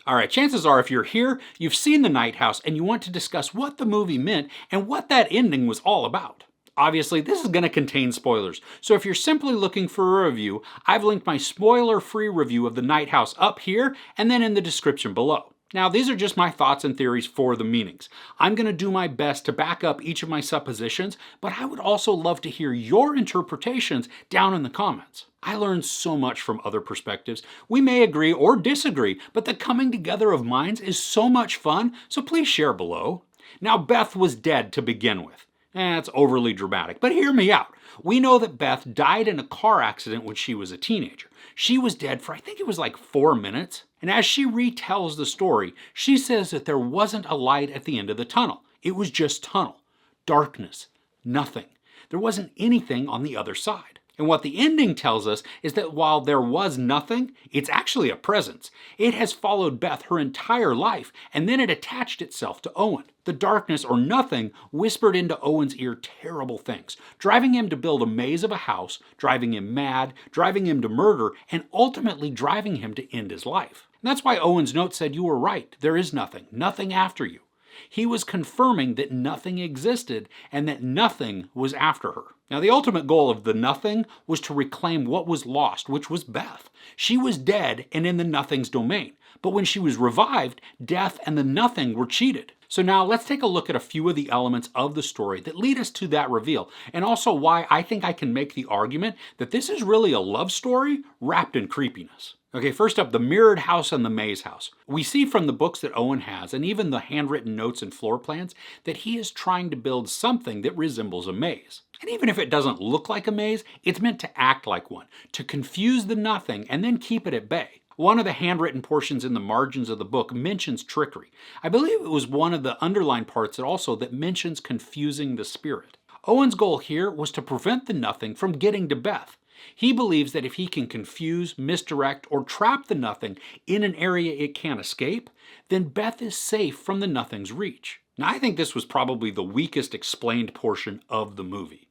Alright, chances are if you're here, you've seen The Night House and you want to discuss what the movie meant and what that ending was all about. Obviously, this is going to contain spoilers, so if you're simply looking for a review, I've linked my spoiler-free review of The Night House up here and then in the description below. Now, these are just my thoughts and theories for the meanings. I'm going to do my best to back up each of my suppositions, but I would also love to hear your interpretations down in the comments. I learned so much from other perspectives. We may agree or disagree, but the coming together of minds is so much fun, so please share below. Now, Beth was dead to begin with. That's overly dramatic, but hear me out. We know that Beth died in a car accident when she was a teenager. She was dead for I think it was like 4 minutes. And as she retells the story, she says that there wasn't a light at the end of the tunnel. It was just tunnel, darkness, nothing. There wasn't anything on the other side. And what the ending tells us is that while there was nothing, it's actually a presence. It has followed Beth her entire life, and then it attached itself to Owen. The darkness or nothing whispered into Owen's ear terrible things, driving him to build a maze of a house, driving him mad, driving him to murder, and ultimately driving him to end his life. And that's why Owen's note said, "You were right, there is nothing, nothing after you." He was confirming that nothing existed and that nothing was after her. Now, the ultimate goal of the nothing was to reclaim what was lost, which was Beth. She was dead and in the nothing's domain. But when she was revived, death and the nothing were cheated. So now let's take a look at a few of the elements of the story that lead us to that reveal, and also why I think I can make the argument that this is really a love story wrapped in creepiness. Okay, first up, the mirrored house and the maze house. We see from the books that Owen has, and even the handwritten notes and floor plans, that he is trying to build something that resembles a maze. And even if it doesn't look like a maze, it's meant to act like one, to confuse the nothing and then keep it at bay. One of the handwritten portions in the margins of the book mentions trickery. I believe it was one of the underlined parts that mentions confusing the spirit. Owen's goal here was to prevent the nothing from getting to Beth. He believes that if he can confuse, misdirect, or trap the nothing in an area it can't escape, then Beth is safe from the nothing's reach. Now, I think this was probably the weakest explained portion of the movie.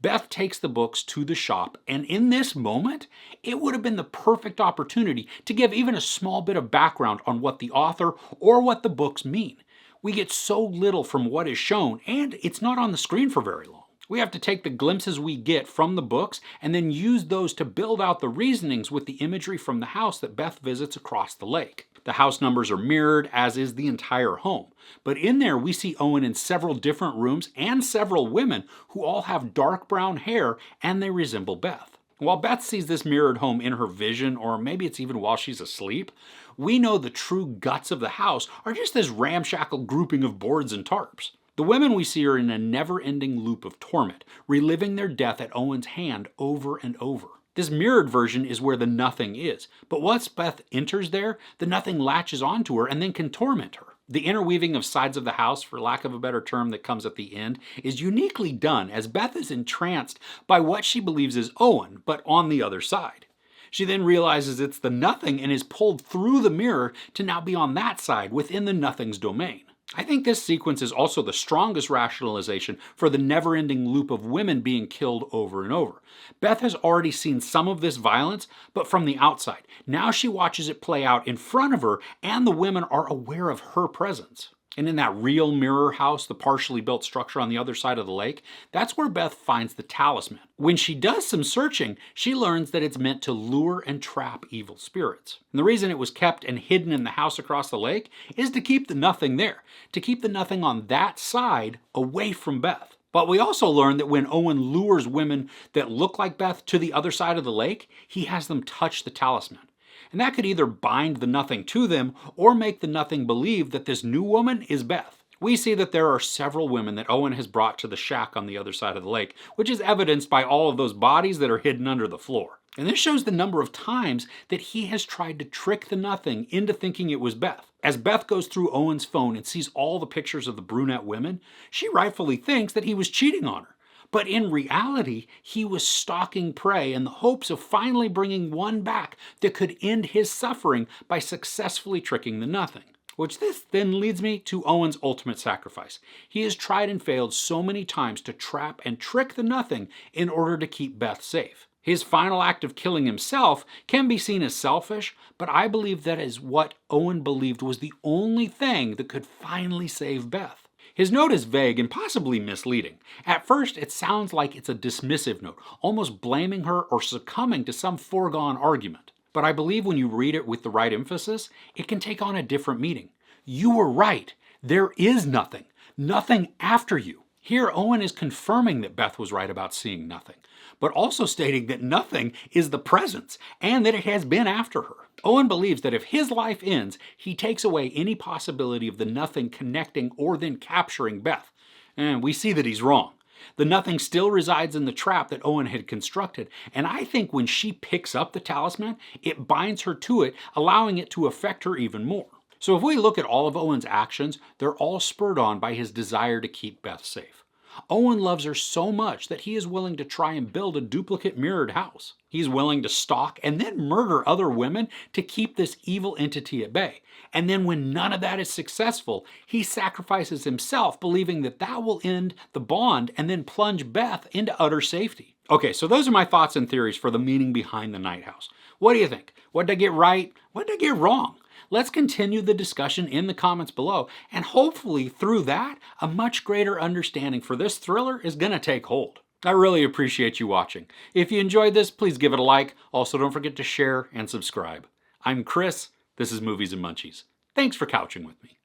Beth takes the books to the shop, and in this moment, it would have been the perfect opportunity to give even a small bit of background on what the author or what the books mean. We get so little from what is shown, and it's not on the screen for very long. We have to take the glimpses we get from the books and then use those to build out the reasonings with the imagery from the house that Beth visits across the lake. The house numbers are mirrored, as is the entire home. But in there we see Owen in several different rooms and several women who all have dark brown hair and they resemble Beth. While Beth sees this mirrored home in her vision, or maybe it's even while she's asleep, we know the true guts of the house are just this ramshackle grouping of boards and tarps. The women we see are in a never-ending loop of torment, reliving their death at Owen's hand over and over. This mirrored version is where the nothing is, but once Beth enters there, the nothing latches onto her and then can torment her. The interweaving of sides of the house, for lack of a better term, that comes at the end, is uniquely done as Beth is entranced by what she believes is Owen, but on the other side. She then realizes it's the nothing and is pulled through the mirror to now be on that side within the nothing's domain. I think this sequence is also the strongest rationalization for the never-ending loop of women being killed over and over. Beth has already seen some of this violence, but from the outside. Now she watches it play out in front of her, and the women are aware of her presence. And in that real mirror house, the partially built structure on the other side of the lake, that's where Beth finds the talisman. When she does some searching, she learns that it's meant to lure and trap evil spirits. And the reason it was kept and hidden in the house across the lake is to keep the nothing there, to keep the nothing on that side away from Beth. But we also learn that when Owen lures women that look like Beth to the other side of the lake, he has them touch the talisman. And that could either bind the nothing to them or make the nothing believe that this new woman is Beth. We see that there are several women that Owen has brought to the shack on the other side of the lake, which is evidenced by all of those bodies that are hidden under the floor. And this shows the number of times that he has tried to trick the nothing into thinking it was Beth. As Beth goes through Owen's phone and sees all the pictures of the brunette women, she rightfully thinks that he was cheating on her. But in reality, he was stalking prey in the hopes of finally bringing one back that could end his suffering by successfully tricking the nothing. Which this then leads me to Owen's ultimate sacrifice. He has tried and failed so many times to trap and trick the nothing in order to keep Beth safe. His final act of killing himself can be seen as selfish, but I believe that is what Owen believed was the only thing that could finally save Beth. His note is vague and possibly misleading. At first, it sounds like it's a dismissive note, almost blaming her or succumbing to some foregone argument. But I believe when you read it with the right emphasis, it can take on a different meaning. You were right. There is nothing. Nothing after you. Here, Owen is confirming that Beth was right about seeing nothing, but also stating that nothing is the presence and that it has been after her. Owen believes that if his life ends, he takes away any possibility of the nothing connecting or then capturing Beth. And we see that he's wrong. The nothing still resides in the trap that Owen had constructed, and I think when she picks up the talisman, it binds her to it, allowing it to affect her even more. So if we look at all of Owen's actions, they're all spurred on by his desire to keep Beth safe. Owen loves her so much that he is willing to try and build a duplicate mirrored house. He's willing to stalk and then murder other women to keep this evil entity at bay. And then when none of that is successful, he sacrifices himself, believing that that will end the bond and then plunge Beth into utter safety. Okay, so those are my thoughts and theories for the meaning behind the Night House. What do you think? What did I get right? What did I get wrong? Let's continue the discussion in the comments below, and hopefully through that, a much greater understanding for this thriller is going to take hold. I really appreciate you watching. If you enjoyed this, please give it a like. Also, don't forget to share and subscribe. I'm Chris. This is Movies and Munchies. Thanks for couching with me.